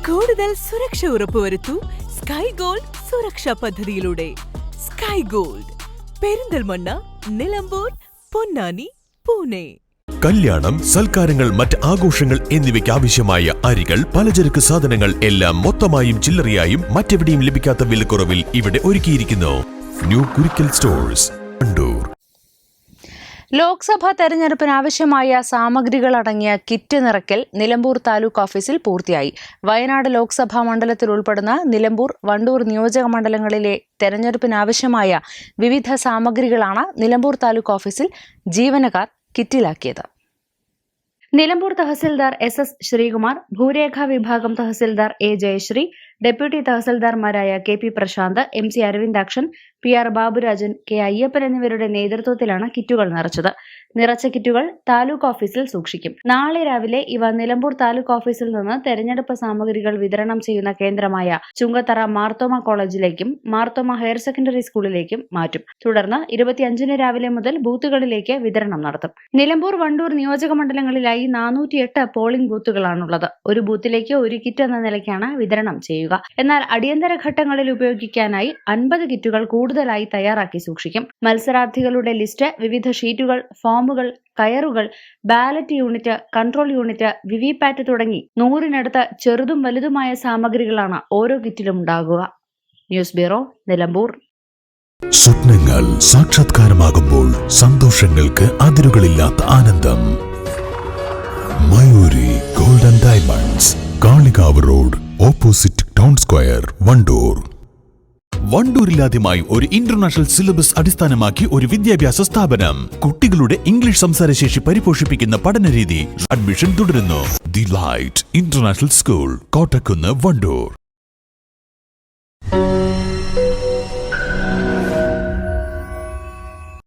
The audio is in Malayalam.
കൂടുതൽ സുരക്ഷ ഉറപ്പുവരുത്തൂ സ്കൈ ഗോൾഡ് സുരക്ഷാ പദ്ധതിയിലൂടെ. Sky gold, Perinthalmanna, Nilambur, Ponnani, Pune. കല്യാണം, സൽക്കാരങ്ങൾ, മറ്റ് ആഘോഷങ്ങൾ എന്നിവയ്ക്ക് ആവശ്യമായ അരികൾ, പലചരക്ക് സാധനങ്ങൾ എല്ലാം മൊത്തമായും ചില്ലറയായും മറ്റെവിടെയും ലഭിക്കാത്ത വിലക്കുറവിൽ ഇവിടെ ഒരുക്കിയിരിക്കുന്നു. New Kurikkal stores, Wandoor. ലോക്സഭാ തെരഞ്ഞെടുപ്പിന് ആവശ്യമായ സാമഗ്രികളടങ്ങിയ കിറ്റ് നിറയ്ക്കൽ നിലമ്പൂർ താലൂക്ക് ഓഫീസിൽ പൂർത്തിയായി. വയനാട് ലോക്സഭാ മണ്ഡലത്തിൽ ഉൾപ്പെടുന്ന നിലമ്പൂർ, വണ്ടൂർ നിയോജക മണ്ഡലങ്ങളിലെ തെരഞ്ഞെടുപ്പിനാവശ്യമായ വിവിധ സാമഗ്രികളാണ് നിലമ്പൂർ താലൂക്ക് ഓഫീസിൽ ജീവനക്കാർ കിറ്റിലാക്കിയത്. നിലമ്പൂർ തഹസിൽദാർ SS ശ്രീകുമാർ, ഭൂരേഖാ വിഭാഗം തഹസിൽദാർ A ജയശ്രീ, ഡെപ്യൂട്ടി തഹസിൽദാർമാരായ KP Prashanth, MC Aravindakshan, PR Baburajan, K Ayyappan എന്നിവരുടെ നേതൃത്വത്തിലാണ് കിറ്റുകൾ നിറച്ചത്. നിറച്ച കിറ്റുകൾ താലൂക്ക് ഓഫീസിൽ സൂക്ഷിക്കും. നാളെ രാവിലെ ഇവ നിലമ്പൂർ താലൂക്ക് ഓഫീസിൽ നിന്ന് തെരഞ്ഞെടുപ്പ് സാമഗ്രികൾ വിതരണം ചെയ്യുന്ന കേന്ദ്രമായ ചുങ്കത്തറ മാർത്തോമ കോളേജിലേക്കും മാർത്തോമ ഹയർ സെക്കൻഡറി സ്കൂളിലേക്കും മാറ്റും. തുടർന്ന് 25-ന് രാവിലെ മുതൽ ബൂത്തുകളിലേക്ക് വിതരണം നടത്തും. നിലമ്പൂർ, വണ്ടൂർ നിയോജക മണ്ഡലങ്ങളിലായി 408 പോളിംഗ് ബൂത്തുകളാണുള്ളത്. ഒരു ബൂത്തിലേക്ക് ഒരു കിറ്റ് എന്ന നിലയ്ക്കാണ് വിതരണം ചെയ്യുക. എന്നാൽ അടിയന്തര ഘട്ടങ്ങളിൽ ഉപയോഗിക്കാനായി 50 കിറ്റുകൾ കൂടുതലായി തയ്യാറാക്കി സൂക്ഷിക്കും. മത്സരാർത്ഥികളുടെ ലിസ്റ്റ്, വിവിധ ഷീറ്റുകൾ, ഫോമുകൾ, കയറുകൾ, ballot unit, control unit, VVPAT തുടങ്ങി 100-നടുത്ത് ചെറുതും വലുതുമായ സാമഗ്രികളാണ് ഓരോ കിറ്റിലും ഉണ്ടാകുക. News bureau, Nilambur. സ്വപ്നങ്ങൾ സാക്ഷാത്കാരമാകുമ്പോൾ സന്തോഷങ്ങൾക്ക് അതിരുകളില്ലാത്ത ആനന്ദം. Mayuri golden diamonds, Kalikavu road, opposite town square, Wandoor. വണ്ടൂരിലാദ്യമായി ഒരു ഇന്റർനാഷണൽ സിലബസ് അടിസ്ഥാനമാക്കി ഒരു വിദ്യാഭ്യാസ സ്ഥാപനം. കുട്ടികളുടെ ഇംഗ്ലീഷ് സംസാരശേഷി പരിപോഷിപ്പിക്കുന്ന പഠനരീതി. അഡ്മിഷൻ തുടരുന്നു. The Light international school, Kottakkunnu, Wandoor.